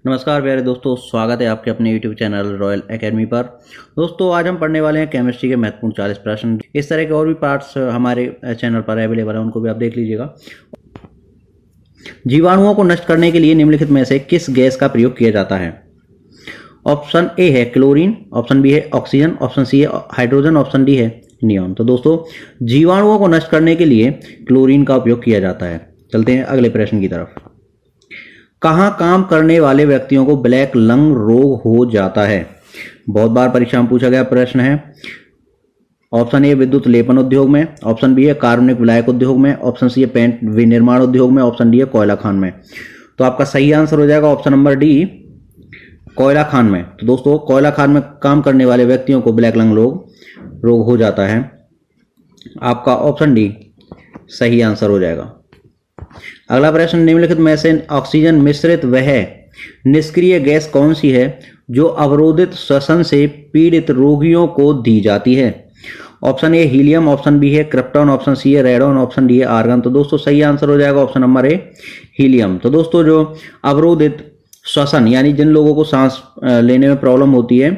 नमस्कार प्यारे दोस्तों, स्वागत है आपके अपने YouTube चैनल रॉयल एकेडमी पर। दोस्तों आज हम पढ़ने वाले हैं केमिस्ट्री के महत्वपूर्ण 40 प्रश्न। इस तरह के और भी पार्ट्स हमारे चैनल पर अवेलेबल है, उनको भी आप देख लीजिएगा। जीवाणुओं को नष्ट करने के लिए निम्नलिखित में से किस गैस का प्रयोग किया जाता है? ऑप्शन ए है क्लोरीन, ऑप्शन बी है ऑक्सीजन, ऑप्शन सी है हाइड्रोजन, ऑप्शन डी है नियॉन। तो दोस्तों जीवाणुओं को नष्ट करने के लिए क्लोरीन का उपयोग किया जाता है। चलते हैं अगले प्रश्न की तरफ। कहाँ काम करने वाले व्यक्तियों को ब्लैक लंग रोग हो जाता है? बहुत बार परीक्षा में पूछा गया प्रश्न है। ऑप्शन ए विद्युत लेपन उद्योग में, ऑप्शन बी है कार्बनिक विलायक उद्योग में, ऑप्शन सी है पेंट विनिर्माण उद्योग में, ऑप्शन डी है कोयला खान में। तो आपका सही आंसर हो जाएगा ऑप्शन नंबर डी, कोयला खान में। तो दोस्तों कोयला खान में काम करने वाले व्यक्तियों को ब्लैक लंग रोग हो जाता है। आपका ऑप्शन डी सही आंसर हो जाएगा। अगला प्रश्न, निम्नलिखित में से ऑक्सीजन मिश्रित वह निष्क्रिय गैस कौन सी है जो अवरोधित श्वसन से पीड़ित रोगियों को दी जाती है? Option A helium, option B है क्रिप्टॉन, ऑप्शन सी है रेडॉन, ऑप्शन डी है आर्गन। तो दोस्तों सही आंसर हो जाएगा ऑप्शन नंबर ए हीलियम। तो दोस्तों जो अवरोधित श्वसन यानी जिन लोगों को सांस लेने में प्रॉब्लम होती है,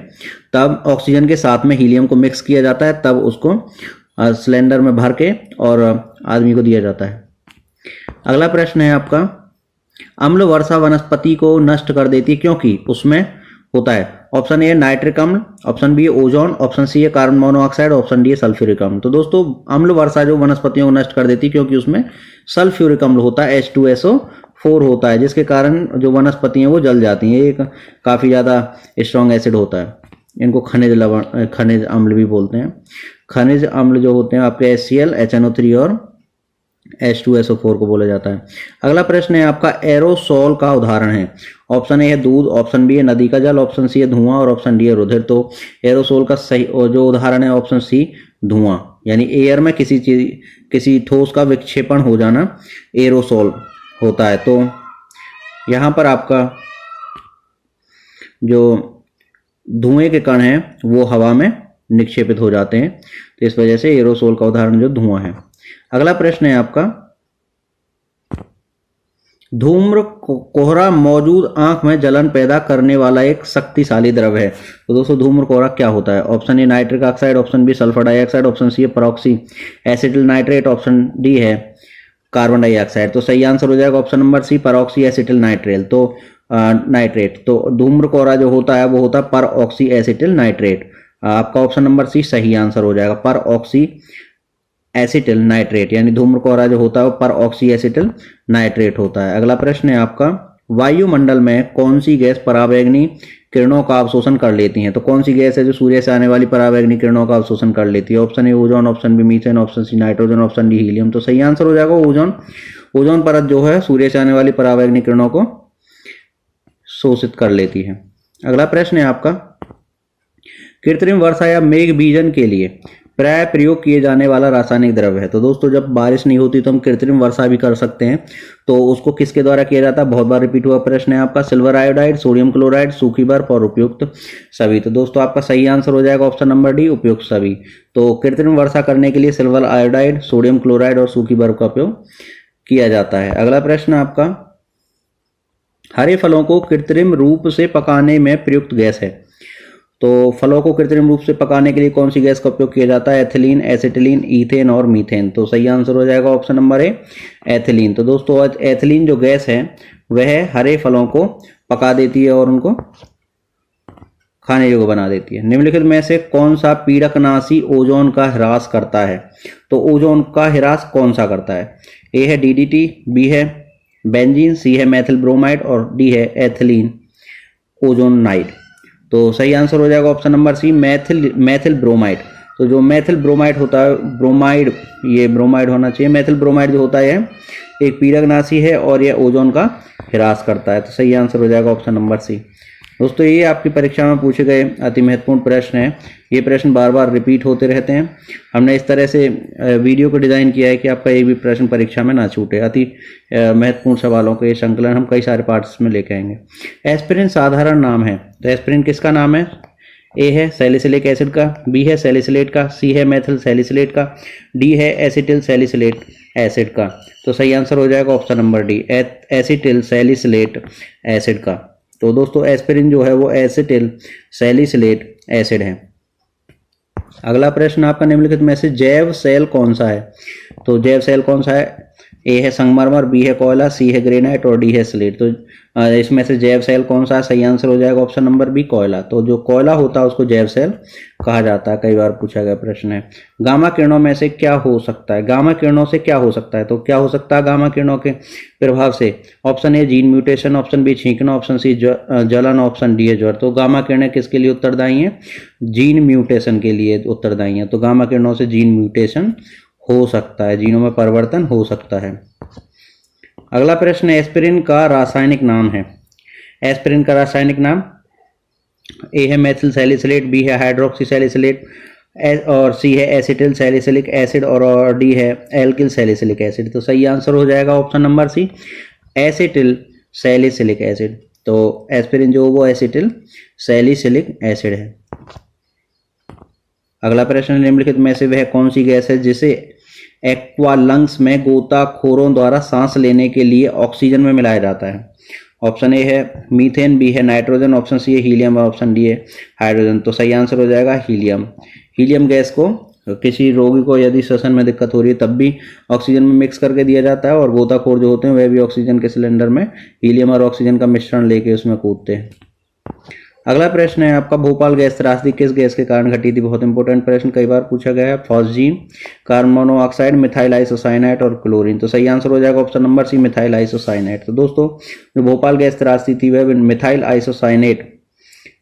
तब ऑक्सीजन के साथ में हीलियम को मिक्स किया जाता है, तब उसको सिलेंडर में भर के और आदमी को दिया जाता है। अगला प्रश्न है आपका, अम्ल वर्षा वनस्पति को नष्ट कर देती है क्योंकि उसमें होता है? ऑप्शन ए नाइट्रिक अम्ल, option B ozone, option C है कार्बन मोनोऑक्साइड, ऑप्शन डी है सल्फ्यूरिक अम्ल। तो दोस्तों अम्ल वर्षा जो वनस्पतियों को नष्ट कर देती है क्योंकि उसमें सल्फ्यूरिक अम्ल होता है, H2SO4 होता है, जिसके कारण जो वनस्पति हैं वो जल जाती हैं। एक काफ़ी ज़्यादा स्ट्रॉन्ग एसिड होता है, इनको खनिज अम्ल भी बोलते हैं। खनिज अम्ल जो होते हैं आपके HCl, HNO3 और H2SO4 को बोला जाता है। अगला प्रश्न है आपका, एरोसोल का उदाहरण है? ऑप्शन ए है दूध, ऑप्शन बी है नदी का जल, ऑप्शन सी है धुआं और ऑप्शन डी है रुधिर। तो एरोसोल का सही जो उदाहरण है ऑप्शन सी धुआं, यानी एयर में किसी ठोस का विक्षेपण हो जाना एरोसोल होता है। तो यहाँ पर आपका जो धुएं के कण हैं वो हवा में निक्षेपित हो जाते हैं, तो इस वजह से एरोसोल का उदाहरण जो धुआं है। अगला प्रश्न है आपका, धूम्र कोहरा मौजूद आंख में जलन पैदा करने वाला एक शक्तिशाली द्रव्य है। तो दोस्तों धूम्र कोहरा क्या होता है? Option A nitric oxide, option B sulphur dioxide, option C है peroxy acetyl nitrate, option D है कार्बन डाइऑक्साइड। तो सही आंसर हो जाएगा option number C peroxy acetyl nitrate. तो धूम्र कोहरा जो होता है वो होता है परऑक्सी एसिटिल नाइट्रेट। आपका ऑप्शन नंबर सी सही आंसर हो जाएगा, परऑक्सी एसिटिल नाइट्रेट, यानी धूम्र कोहरा जो होता है वो परऑक्सी एसिटिल नाइट्रेट होता है। अगला प्रश्न है आपका, वायुमंडल में कौन सी गैस पराबैंगनी किरणों का अवशोषण कर लेती है? तो कौन सी गैस है जो सूर्य से आने वाली पराबैंगनी किरणों का अवशोषण कर लेती है? Option A ozone, option B methane, option C nitrogen, option D helium. तो सही आंसर हो जाएगा ओजोन। ओजोन परत जो है सूर्य से आने वाली पराबैंगनी किरणों को शोषित कर लेती है। अगला प्रश्न है आपका, कृत्रिम वर्षा या मेघ बीजन के लिए प्राय प्रयोग किए जाने वाला रासायनिक द्रव्य है? तो दोस्तों जब बारिश नहीं होती तो हम कृत्रिम वर्षा भी कर सकते हैं, तो उसको किसके द्वारा किया जाता है? बहुत बार रिपीट हुआ प्रश्न है आपका, सिल्वर आयोडाइड, सोडियम क्लोराइड, सूखी बर्फ और उपयुक्त सभी। तो दोस्तों आपका सही आंसर हो जाएगा ऑप्शन नंबर डी उपयुक्त सभी। तो कृत्रिम वर्षा करने के लिए सिल्वर आयोडाइड, सोडियम क्लोराइड और सूखी बर्फ का उपयोग किया जाता है। अगला प्रश्न आपका, हरे फलों को कृत्रिम रूप से पकाने में प्रयुक्त गैस है? तो फलों को कृत्रिम रूप से पकाने के लिए कौन सी गैस का उपयोग किया जाता है? एथिलीन, एसिटिलीन, ईथेन और मीथेन। तो सही आंसर हो जाएगा ऑप्शन नंबर ए एथिलीन। तो दोस्तों एथिलीन जो गैस है वह हरे फलों को पका देती है और उनको खाने योग्य बना देती है। निम्नलिखित में से कौन सा पीड़कनाशी ओजोन का ह्रास करता है? तो ओजोन का ह्रास कौन सा करता है? ए है DDT, बी है बेंजीन, सी है मैथिल ब्रोमाइड और डी है एथिलीन ओजोनाइड। तो सही आंसर हो जाएगा option number C methyl bromide. तो जो मैथिल ब्रोमाइड होता है, ब्रोमाइड, ये ब्रोमाइड होना चाहिए, मैथिल ब्रोमाइड जो होता है एक पीड़कनाशी है और यह ओजोन का ह्रास करता है। तो सही आंसर हो जाएगा ऑप्शन नंबर सी। दोस्तों ये आपकी परीक्षा में पूछे गए अति महत्वपूर्ण प्रश्न है। ये प्रश्न बार बार रिपीट होते रहते हैं। हमने इस तरह से वीडियो को डिज़ाइन किया है कि आपका एक भी प्रश्न परीक्षा में ना छूटे। अति महत्वपूर्ण सवालों के ये संकलन हम कई सारे पार्ट्स में लेके आएंगे। एस्पिरिन साधारण नाम है, तो एस्पिरिन किसका नाम है? ए है सैलिसिलिक एसिड का, बी है सैलिसिलेट का, सी है मेथिल सैलिसिलेट का, डी है एसिटिल सैलिसिलेट एसिड का। तो सही आंसर हो जाएगा option number D acetyl salicylate acid का। तो दोस्तों एस्पिरिन जो है वो एसिटिल सैलिसिलेट एसिड है। अगला प्रश्न आपका निम्नलिखित में से जैव सेल कौन सा है? तो जैव सेल कौन सा है? ए है संगमरमर, बी है कोयला, सी है ग्रेनाइट और डी है स्लेट। तो इसमें से जैव सेल कौन सा है? सही आंसर हो जाएगा ऑप्शन नंबर बी कोयला। तो जो कोयला होता है उसको जैव सेल कहा जाता है, कई बार पूछा गया प्रश्न है। गामा किरणों में से क्या हो सकता है? गामा किरणों से क्या हो सकता है? तो क्या हो सकता है गामा किरणों के प्रभाव से? Option A gene mutation, option B छींकना, ऑप्शन सी जलन, ऑप्शन डी है ज्वर। तो गामा किरणें किसके लिए उत्तरदायी हैं? जीन म्यूटेशन के लिए उत्तरदायी हैं। तो गामा किरणों से जीन म्यूटेशन हो सकता है, जीनों में परिवर्तन हो सकता है। अगला प्रश्न एस्पिरिन का रासायनिक नाम है। एस्पिरिन का रासायनिक नाम ए है मेथिल सैलिसिलेट, बी है हाइड्रोक्सी सैलिसिलेट और सी है एसिटिल सैलिसिलिक एसिड और डी है एल्किल सैलिसिलिक एसिड। तो सही आंसर हो जाएगा option number C acetyl salicylic acid. तो एस्पिरिन जो वो एसिटिल सैलिसिलिक एसिड है। अगला प्रश्न निम्नलिखित में से वह कौन सी गैस है जिसे एक्वा लंग्स में गोताखोरों द्वारा सांस लेने के लिए ऑक्सीजन में मिलाया जाता है? ऑप्शन ए है मीथेन, बी है नाइट्रोजन, ऑप्शन सी है हीलियम और ऑप्शन डी है हाइड्रोजन। तो सही आंसर हो जाएगा हीलियम। हीलियम गैस को किसी रोगी को यदि श्वसन में दिक्कत हो रही है तब भी ऑक्सीजन में मिक्स करके दिया जाता है और गोताखोर जो होते हैं वह भी ऑक्सीजन के सिलेंडर में हीलियम और ऑक्सीजन का मिश्रण लेके उसमें कूदते हैं। अगला प्रश्न है आपका भोपाल गैस त्रासदी किस गैस के कारण घटी थी? बहुत इंपॉर्टेंट प्रश्न, कई बार पूछा गया है। Phosgene, carbon monoxide, methyl isocyanide और क्लोरीन। तो सही आंसर हो जाएगा option number C methyl isocyanide. तो दोस्तों जो भोपाल गैस त्रासदी थी वह मिथाइल आइसोसाइनेट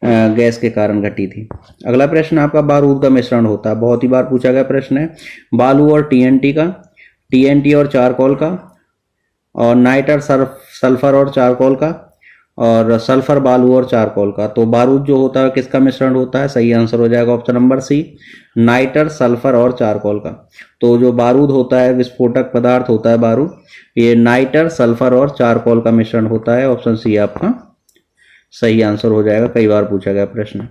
गैस के कारण घटी थी। अगला प्रश्न आपका बारूद का मिश्रण होता है, बहुत ही बार पूछा गया प्रश्न है। बालू और टीएनटी का, टीएनटी और चारकोल का, और नाइटर सल्फर और चारकोल का, और सल्फर बालू और चारकोल का। तो बारूद जो होता है किसका मिश्रण होता है? सही आंसर हो जाएगा option number C nitre sulphur और चारकोल का। तो जो बारूद होता है विस्फोटक पदार्थ होता है बारूद, ये नाइटर सल्फर और चारकोल का मिश्रण होता है। ऑप्शन सी आपका सही आंसर हो जाएगा, कई बार पूछा गया प्रश्न।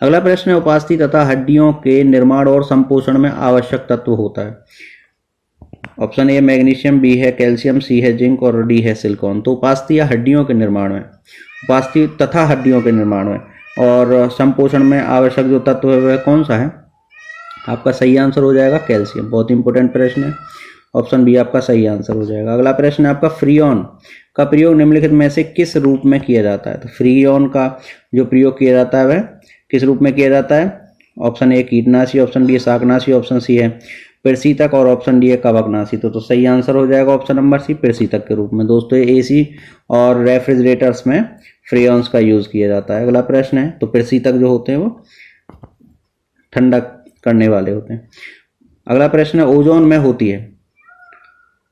अगला प्रश्न है उपास्थि तथा हड्डियों के निर्माण और संपोषण में आवश्यक तत्व होता है। ऑप्शन ए मैग्नीशियम, बी है कैल्शियम, सी है जिंक और डी है सिलिकॉन। तो उपास्थि या हड्डियों के निर्माण में, उपास्थि तथा हड्डियों के निर्माण में और संपोषण में आवश्यक जो तत्व है वह कौन सा है? आपका सही आंसर हो जाएगा कैल्शियम। बहुत इंपॉर्टेंट प्रश्न है, ऑप्शन बी आपका सही आंसर हो जाएगा। अगला प्रश्न है आपका फ्रीऑन का प्रयोग निम्नलिखित में से किस रूप में किया जाता है? तो फ्रीऑन का जो प्रयोग किया जाता है वह किस रूप में किया जाता है? ऑप्शन ए कीटनाशी, ऑप्शन बी शाकनाशी, ऑप्शन सी है प्रशीतक और ऑप्शन डी है कवकनाशी। तो सही आंसर हो जाएगा ऑप्शन नंबर सी प्रशीतक के रूप में। दोस्तों एसी और रेफ्रिजरेटर्स में फ्रीऑन्स का यूज किया जाता है। अगला प्रश्न है तो प्रशीतक जो होते हैं वो ठंडक करने वाले होते हैं। अगला प्रश्न है ओजोन में होती है,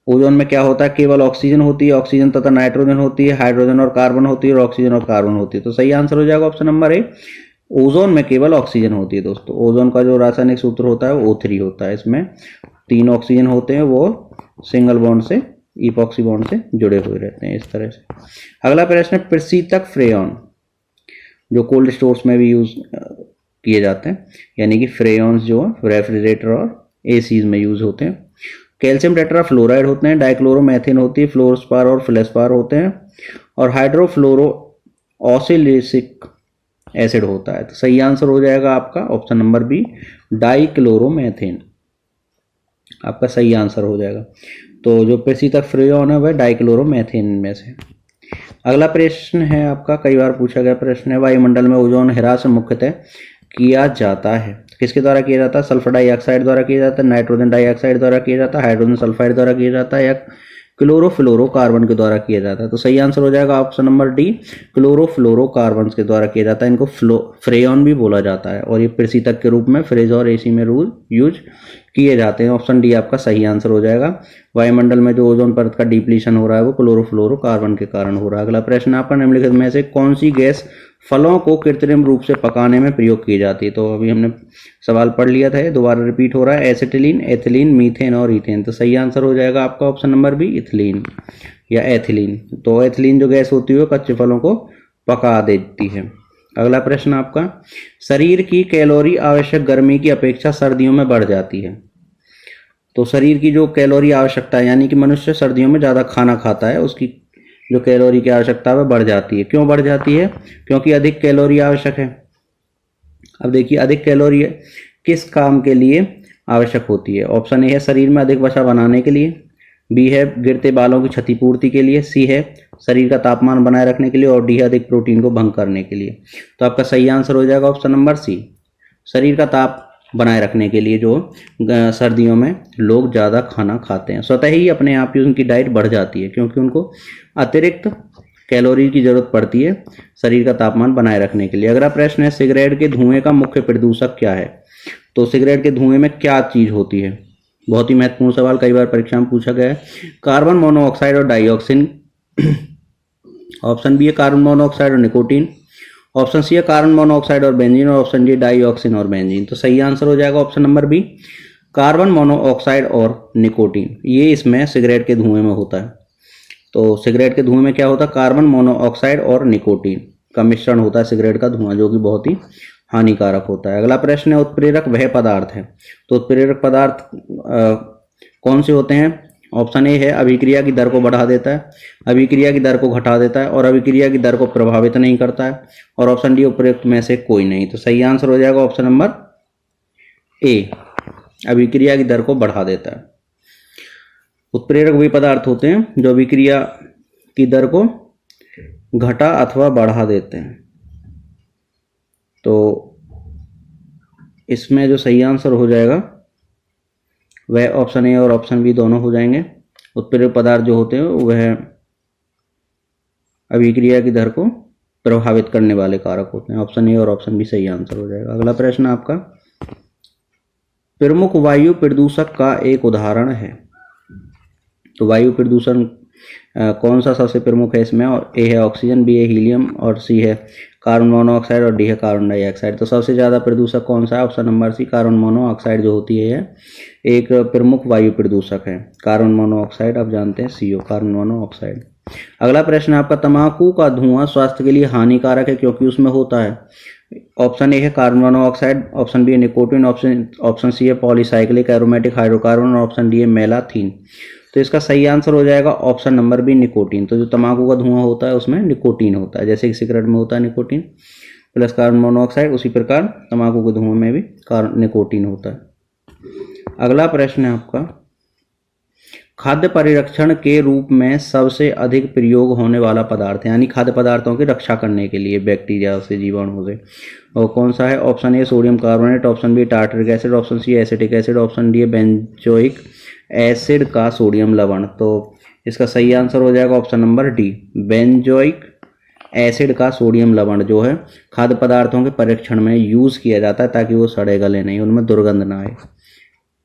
ओजोन में क्या होता है? केवल ऑक्सीजन होती है, ऑक्सीजन तथा नाइट्रोजन होती है, हाइड्रोजन और कार्बन होती है और ऑक्सीजन और कार्बन होती है। तो सही आंसर हो जाएगा ऑप्शन नंबर ए ओजोन में केवल ऑक्सीजन होती है। दोस्तों ओजोन का जो रासायनिक सूत्र होता है वो O3 होता है, इसमें 3 ऑक्सीजन होते हैं, वो सिंगल बॉन्ड से इपॉक्सी बॉन्ड से जुड़े हुए रहते हैं इस तरह से। अगला प्रश्न है प्रशीतक फ्रेयॉन जो कोल्ड स्टोर्स में भी यूज किए जाते हैं, यानी कि फ्रेयॉन्स जो रेफ्रिजरेटर और एसीज में यूज होते हैं। कैल्शियम टेट्राफ्लोराइड होते हैं, डाइक्लोरोमेथिन होती है, फ्लोरोस्पार और फ्लेस्पार होते हैं और हाइड्रोफ्लोरो ऑक्सैलिक एसिड होता है। तो सही आंसर हो जाएगा आपका ऑप्शन नंबर बी डाइक्लोरोमेथिन, आपका सही आंसर हो जाएगा। तो जो प्रशीतक फ्रेयॉन है वह डाइक्लोरोमेथिन में से। अगला प्रश्न है आपका कई बार पूछा गया प्रश्न है वायुमंडल में ओजोन ह्रास मुख्यतः किया जाता है, किसके द्वारा किया जाता है? सल्फर डाइऑक्साइड द्वारा किया जाता है, नाइट्रोजन डाइऑक्साइड द्वारा किया जाता है, हाइड्रोजन सल्फाइड द्वारा किया जाता है या क्लोरोफ्लोरोकार्बन के द्वारा किया जाता है? तो सही आंसर हो जाएगा ऑप्शन नंबर डी क्लोरोफ्लोरोकार्बन के द्वारा किया जाता है। इनको फ्रेयॉन भी बोला जाता है और ये प्रशीतक के रूप में फ्रिज और एसी में यूज किए जाते हैं। ऑप्शन डी आपका सही आंसर हो जाएगा। वायुमंडल में जो ओजोन परत का डिप्लीशन हो रहा है वो क्लोरोफ्लोरोकार्बन के कारण हो रहा है। अगला प्रश्न आपका निम्नलिखित में से कौन सी गैस फलों को कृत्रिम रूप से पकाने में प्रयोग की जाती है? तो अभी हमने सवाल पढ़ लिया था, दोबारा रिपीट हो रहा है। एसिटिलीन, एथिलीन, मीथेन और इथेन। तो सही आंसर हो जाएगा आपका ऑप्शन नंबर बी इथिलीन या एथिलीन। तो एथिलीन जो गैस होती है वो कच्चे फलों को पका देती है। अगला प्रश्न आपका शरीर की कैलोरी आवश्यक गर्मी की अपेक्षा सर्दियों में बढ़ जाती है। तो शरीर की जो कैलोरी आवश्यकता है, यानी कि मनुष्य सर्दियों में ज़्यादा खाना खाता है, उसकी जो कैलोरी की आवश्यकता है बढ़ जाती है। क्यों बढ़ जाती है? क्योंकि अधिक कैलोरी आवश्यक है। अब देखिए अधिक कैलोरी किस काम के लिए आवश्यक होती है? ऑप्शन ए है शरीर में अधिक वसा बनाने के लिए, बी है गिरते बालों की क्षतिपूर्ति के लिए, सी है शरीर का तापमान बनाए रखने के लिए, और डी है अधिक प्रोटीन को भंग करने के लिए। तो आपका सही आंसर हो जाएगा ऑप्शन नंबर सी, शरीर का ताप बनाए रखने के लिए। जो सर्दियों में लोग ज़्यादा खाना खाते हैं, स्वतः ही अपने आप ही उनकी डाइट बढ़ जाती है, क्योंकि उनको अतिरिक्त कैलोरी की जरूरत पड़ती है शरीर का तापमान बनाए रखने के लिए। अगला प्रश्न है सिगरेट के धुएं का मुख्य प्रदूषक क्या है? तो सिगरेट के धुएं में क्या चीज होती है? बहुत ही महत्वपूर्ण सवाल, कई बार परीक्षा में पूछा गया है। कार्बन मोनोऑक्साइड और डाइऑक्सिन, ऑप्शन बी है कार्बन मोनोऑक्साइड और निकोटीन, ऑप्शन सी है कार्बन मोनोऑक्साइड और बेंजीन, और ऑप्शन डी डाइऑक्सिन और बेंजीन। तो सही आंसर हो जाएगा option number B, carbon monoxide और निकोटीन। ये इसमें सिगरेट के धुएं में होता है। तो सिगरेट के धुएं में क्या होता है? कार्बन मोनोऑक्साइड और निकोटीन का मिश्रण होता है सिगरेट का धुआं, जो कि बहुत ही हानिकारक होता है। अगला प्रश्न है उत्प्रेरक वह पदार्थ है। तो उत्प्रेरक पदार्थ कौन से होते हैं? ऑप्शन ए है अभिक्रिया की दर को बढ़ा देता है, अभिक्रिया की दर को घटा देता है, और अभिक्रिया की दर को प्रभावित नहीं करता है, और ऑप्शन डी उपरोक्त में से कोई नहीं। तो सही आंसर हो जाएगा ऑप्शन नंबर ए, अभिक्रिया की दर को बढ़ा देता है। उत्प्रेरक वे पदार्थ होते हैं जो अभिक्रिया की दर को घटा अथवा बढ़ा देते हैं। तो इसमें जो सही आंसर हो जाएगा वह ऑप्शन ए और ऑप्शन बी दोनों हो जाएंगे। उत्प्रेरक पदार्थ जो होते हैं वह अभिक्रिया की दर को प्रभावित करने वाले कारक होते हैं। ऑप्शन ए और ऑप्शन बी सही आंसर हो जाएगा। अगला प्रश्न आपका, प्रमुख वायु प्रदूषक का एक उदाहरण है। तो वायु प्रदूषण कौन सा सबसे प्रमुख है इसमें? और ए है ऑक्सीजन, बी है हीलियम, और सी है कार्बन मोनोऑक्साइड, और डी है कार्बन डाइऑक्साइड। तो सबसे ज़्यादा प्रदूषक कौन सा है? Option number C, carbon monoxide जो होती है एक प्रमुख वायु प्रदूषक है। कार्बन मोनोऑक्साइड आप जानते हैं CO, कार्बन मोनोऑक्साइड। अगला प्रश्न आपका, तंबाकू का धुआं स्वास्थ्य के लिए हानिकारक है क्योंकि उसमें होता है। ऑप्शन ए है कार्बन मोनोऑक्साइड, ऑप्शन बी है निकोटीन, ऑप्शन सी है पॉलीसाइक्लिक एरोमेटिक हाइड्रोकार्बन, और ऑप्शन डी है मेलाथीन। तो इसका सही आंसर हो जाएगा ऑप्शन नंबर बी, निकोटीन। तो जो तंबाकू का धुआं होता है उसमें निकोटीन होता है, जैसे कि सिगरेट में होता है निकोटीन प्लस कार्बन मोनोऑक्साइड, उसी प्रकार तंबाकू के धुआं में भी निकोटीन होता है। अगला प्रश्न है आपका, खाद्य परिरक्षण के रूप में सबसे अधिक प्रयोग होने वाला पदार्थ, यानी खाद्य पदार्थों की रक्षा करने के लिए बैक्टीरिया से, जीवाणुओं से, और कौन सा है? Option A sodium carbonate, option B tartaric acid, option C acetic acid, option D है बेंजोइक एसिड का सोडियम लवण। तो इसका सही आंसर हो जाएगा option number D, benzoic acid का सोडियम लवण जो है खाद्य पदार्थों के परीक्षण में यूज किया जाता है ताकि वो सड़े गले नहीं, उनमें दुर्गंध ना आए।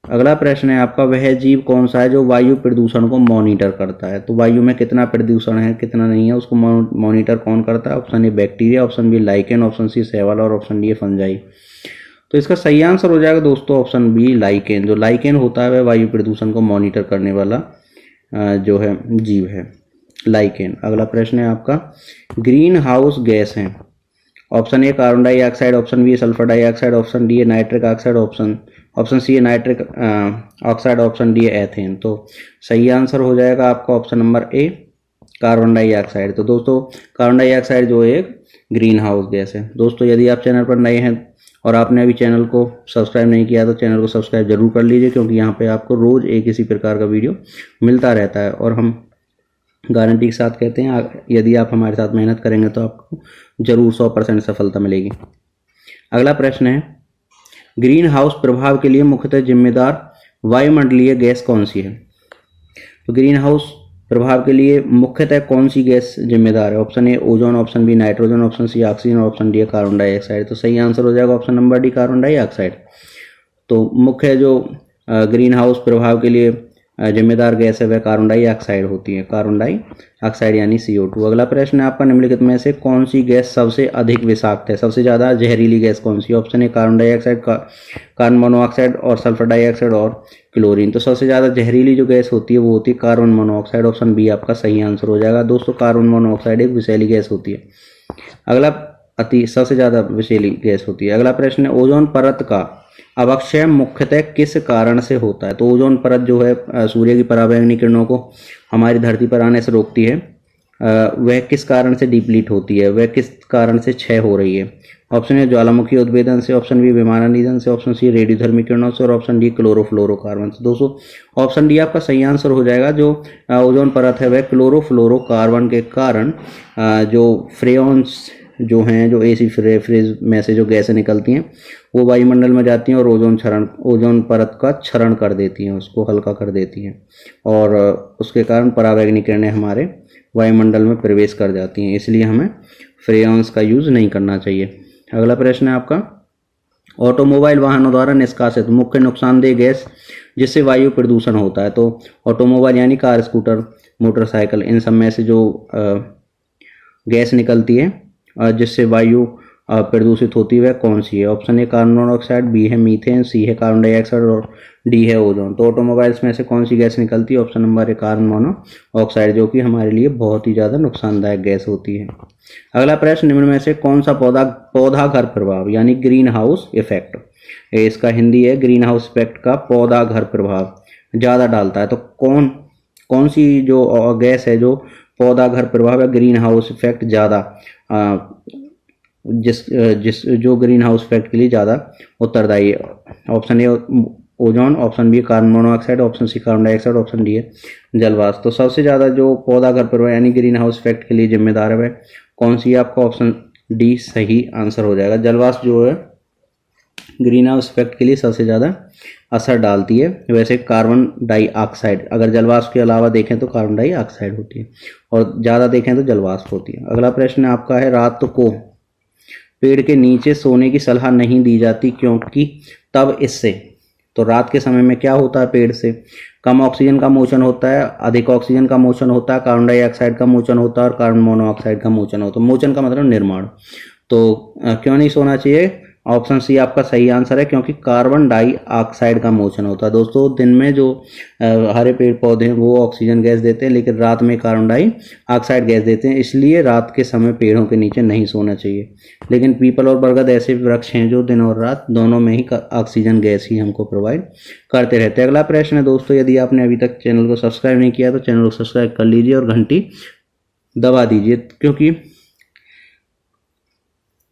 अगला प्रश्न है आपका, वह जीव कौन सा है जो वायु प्रदूषण को मॉनिटर करता है? तो वायु में कितना प्रदूषण है कितना नहीं है उसको मॉनिटर कौन करता है? Option A bacteria, option B lichen, option C शैवाल, और ऑप्शन डी फंजाई। तो इसका सही आंसर हो जाएगा दोस्तों ऑप्शन बी, लाइकेन। जो लाइकेन होता है वह वायु प्रदूषण को मॉनिटर करने वाला जो है जीव है, लाइकेन। अगला प्रश्न है आपका, ग्रीन हाउस गैस है। Option A carbon dioxide, option B sulphur dioxide, option D है नाइट्रिक ऑक्साइड, ऑप्शन सी है नाइट्रिक ऑक्साइड, ऑप्शन डी है एथेन। तो सही आंसर हो जाएगा आपका option number A, carbon dioxide. तो दोस्तों कार्बन डाइऑक्साइड जो एक ग्रीन हाउस गैस है। दोस्तों यदि आप चैनल पर नए हैं और आपने अभी चैनल को सब्सक्राइब नहीं किया तो चैनल को सब्सक्राइब जरूर कर लीजिए, क्योंकि यहाँ पे आपको रोज एक इसी प्रकार का वीडियो मिलता रहता है, और हम गारंटी के साथ कहते हैं यदि आप हमारे साथ मेहनत करेंगे तो आपको जरूर 100% सफलता मिलेगी। अगला प्रश्न है, ग्रीन हाउस प्रभाव के लिए मुख्यतः जिम्मेदार वायुमंडलीय गैस कौन सी है? तो ग्रीन हाउस प्रभाव के लिए मुख्यतः कौन सी गैस जिम्मेदार है? Option A ozone, option B nitrogen, option C oxygen, option D carbon dioxide. तो सही आंसर हो जाएगा option number D, carbon dioxide. तो मुख्य जो ग्रीन हाउस प्रभाव के लिए जिम्मेदार गैस है वह कार्बन डाइऑक्साइड होती है, कार्बन डाइऑक्साइड यानी CO2। अगला प्रश्न है आपका, निम्नलिखित में से कौन सी गैस सबसे अधिक विषाक्त है, सबसे ज्यादा जहरीली गैस कौन सी? Option A carbon dioxide, carbon monoxide, और सल्फर डाइऑक्साइड, और क्लोरीन। तो सबसे ज्यादा जहरीली जो गैस होती है वो होती है कार्बन मोनोऑक्साइड। ऑप्शन बी आपका सही आंसर हो जाएगा। दोस्तों कार्बन मोनोऑक्साइड एक विषैली गैस होती है। अगला सबसे ज्यादा विषैली गैस होती है। अगला प्रश्न है, ओजोन परत का अवक्षय मुख्यतः किस कारण से होता है? तो ओजोन परत जो है सूर्य की पराबैंगनी किरणों को हमारी धरती पर आने से रोकती है, वह किस कारण से डिप्लीट होती है, वह किस कारण से क्षय हो रही है। ऑप्शन ए ज्वालामुखी उद्भेदन से, ऑप्शन बी विमानन से, ऑप्शन सी रेडियोधर्मी किरणों से और ऑप्शन डी क्लोरोफ्लोरोकार्बन से। दोस्तों ऑप्शन डी आपका सही आंसर हो जाएगा। जो ओजोन परत है वह क्लोरोफ्लोरोकार्बन के कारण जो फ्रेयॉन्स जो हैं, जो एसी फ्रेज में से जो गैसें निकलती हैं वो वायुमंडल में जाती हैं और ओजोन परत का क्षरण कर देती हैं, उसको हल्का कर देती हैं और उसके कारण परावैंगनी किरणें हमारे वायुमंडल में प्रवेश कर जाती हैं। इसलिए हमें फ्रेयॉन्स का यूज़ नहीं करना चाहिए। अगला प्रश्न है आपका, ऑटोमोबाइल वाहनों द्वारा निष्कासित मुख्य नुकसानदेह गैस जिससे वायु प्रदूषण होता है। तो ऑटोमोबाइल यानी कार, स्कूटर, मोटरसाइकिल, इन सब में से जो गैस निकलती है जिससे वायु प्रदूषित होती है वह कौन सी है। Option A carbon monoxide, B है मीथेन, सी है कार्बन डाइऑक्साइड और डी है ओजोन। तो ऑटोमोबाइल्स में से कौन सी गैस निकलती है। Option number A carbon monoxide, जो कि हमारे लिए बहुत ही ज़्यादा नुकसानदायक गैस होती है। अगला प्रश्न, निम्न में से कौन सा पौधा घर प्रभाव यानी ग्रीन हाउस इफेक्ट, इसका हिंदी है ग्रीन हाउस इफेक्ट का पौधा घर प्रभाव ज़्यादा डालता है। तो कौन सी जो गैस है जो पौधा घर प्रभाव या ग्रीन हाउस इफेक्ट ज़्यादा जो ग्रीन हाउस इफेक्ट के लिए ज़्यादा उत्तरदायी है। Option A ozone, option B carbon monoxide, option C carbon dioxide, option D है जलवाष्प। तो सबसे ज़्यादा जो पौधा घर प्रभाव यानी ग्रीन हाउस इफेक्ट के लिए जिम्मेदार है वह कौन सी है। आपका ऑप्शन डी सही आंसर हो जाएगा। जलवाष्प जो है ग्रीन हाउस इफेक्ट के लिए सबसे ज़्यादा असर डालती है। वैसे कार्बन डाइऑक्साइड, अगर जलवाष्प के अलावा देखें तो कार्बन डाइऑक्साइड होती है और ज़्यादा देखें तो जलवाष्प होती है। अगला प्रश्न आपका है, रात को पेड़ के नीचे सोने की सलाह नहीं दी जाती क्योंकि तब इससे। तो रात के समय में क्या होता है, पेड़ से कम ऑक्सीजन का मोचन होता है, अधिक ऑक्सीजन का मोचन होता है, कार्बन डाइऑक्साइड का मोचन होता है और कार्बन मोनोऑक्साइड का मोचन होता है। मोचन का मतलब निर्माण। तो क्यों नहीं सोना चाहिए। ऑप्शन सी आपका सही आंसर है, क्योंकि कार्बन डाइऑक्साइड का मोचन होता है। दोस्तों दिन में जो हरे पेड़ पौधे हैं वो ऑक्सीजन गैस देते हैं, लेकिन रात में कार्बन डाइऑक्साइड गैस देते हैं, इसलिए रात के समय पेड़ों के नीचे नहीं सोना चाहिए। लेकिन पीपल और बरगद ऐसे वृक्ष हैं जो दिन और रात दोनों में ही ऑक्सीजन गैस ही हमको प्रोवाइड करते रहते हैं। अगला प्रश्न है दोस्तों, यदि आपने अभी तक चैनल को सब्सक्राइब नहीं किया तो चैनल को सब्सक्राइब कर लीजिए और घंटी दबा दीजिए, क्योंकि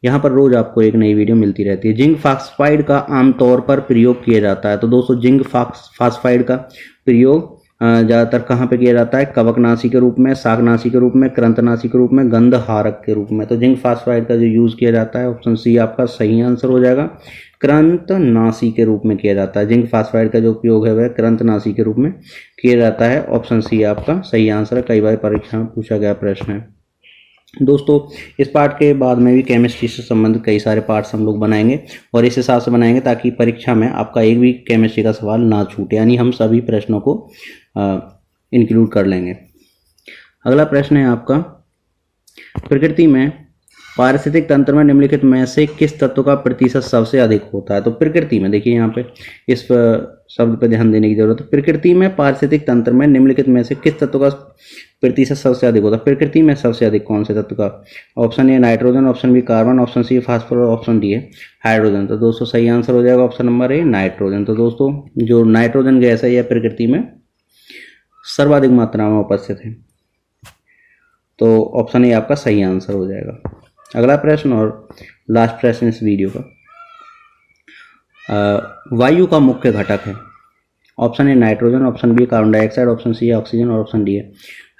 यहाँ पर रोज आपको एक नई वीडियो मिलती रहती है। जिंक फॉस्फाइड का आमतौर पर प्रयोग किया जाता है। तो दोस्तों जिंक फॉस्फाइड का प्रयोग ज़्यादातर कहाँ पे किया जाता है, कवकनाशी के रूप में, शाकनाशी के रूप में, कृंतनाशी के रूप में, गंधहारक के रूप में। तो जिंक फॉस्फाइड का जो यूज़ किया जाता है ऑप्शन सी आपका सही आंसर हो जाएगा, कृंतनाशी के रूप में किया जाता है। जिंक फॉस्फाइड का जो उपयोग है वह कृंतनाशी के रूप में किया जाता है। ऑप्शन सी आपका सही आंसर है, कई बार परीक्षा में पूछा गया प्रश्न है। दोस्तों इस पार्ट के बाद में भी केमिस्ट्री से संबंधित कई सारे पार्ट्स हम लोग बनाएंगे और इस हिसाब से बनाएंगे ताकि परीक्षा में आपका एक भी केमिस्ट्री का सवाल ना छूटे, यानी हम सभी प्रश्नों को इंक्लूड कर लेंगे। अगला प्रश्न है आपका, प्रकृति में पारिस्थितिक तंत्र में निम्नलिखित में से किस तत्व का प्रतिशत सबसे अधिक होता है। तो प्रकृति में देखिए यहाँ पे इस शब्द पर ध्यान देने की जरूरत है। प्रकृति में पारिस्थितिक तंत्र में निम्नलिखित में से किस तत्व का प्रतिशत सबसे अधिक होता है। प्रकृति में सबसे अधिक कौन से तत्व का। Option A nitrogen, option B carbon, option C phosphorus, option D है हाइड्रोजन। तो दोस्तों सही आंसर हो जाएगा ऑप्शन नंबर ए नाइट्रोजन। तो दोस्तों जो नाइट्रोजन गैस है यह प्रकृति में सर्वाधिक मात्रा में उपस्थित है। तो ऑप्शन ए आपका सही आंसर हो जाएगा। अगला प्रश्न और लास्ट प्रश्न इस वीडियो का, वायु का मुख्य घटक है। Option A nitrogen, option B carbon dioxide, option C oxygen और ऑप्शन डी है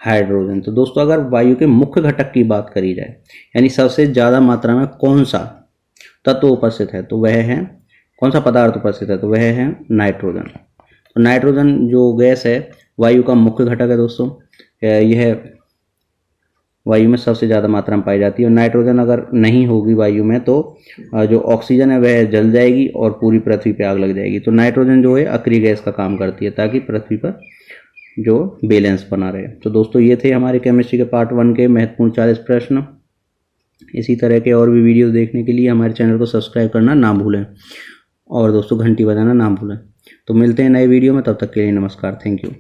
हाइड्रोजन। तो दोस्तों अगर वायु के मुख्य घटक की बात करी जाए, यानी सबसे ज़्यादा मात्रा में कौन सा तत्व उपस्थित है, तो वह है, कौन सा पदार्थ उपस्थित है, तो वह है नाइट्रोजन। तो नाइट्रोजन जो गैस है वायु का मुख्य घटक है दोस्तों। यह वायु में सबसे ज़्यादा मात्रा में पाई जाती है और नाइट्रोजन अगर नहीं होगी वायु में तो जो ऑक्सीजन है वह जल जाएगी और पूरी पृथ्वी पे आग लग जाएगी। तो नाइट्रोजन जो है अक्रिय गैस का काम करती है ताकि पृथ्वी पर जो बैलेंस बना रहे। तो दोस्तों ये थे हमारे केमिस्ट्री के पार्ट 1 के महत्वपूर्ण 40 प्रश्न। इसी तरह के और भी वीडियोस देखने के लिए हमारे चैनल को सब्सक्राइब करना ना भूलें और दोस्तों घंटी बजाना ना भूलें। तो मिलते हैं नए वीडियो में, तब तक के लिए नमस्कार, थैंक यू।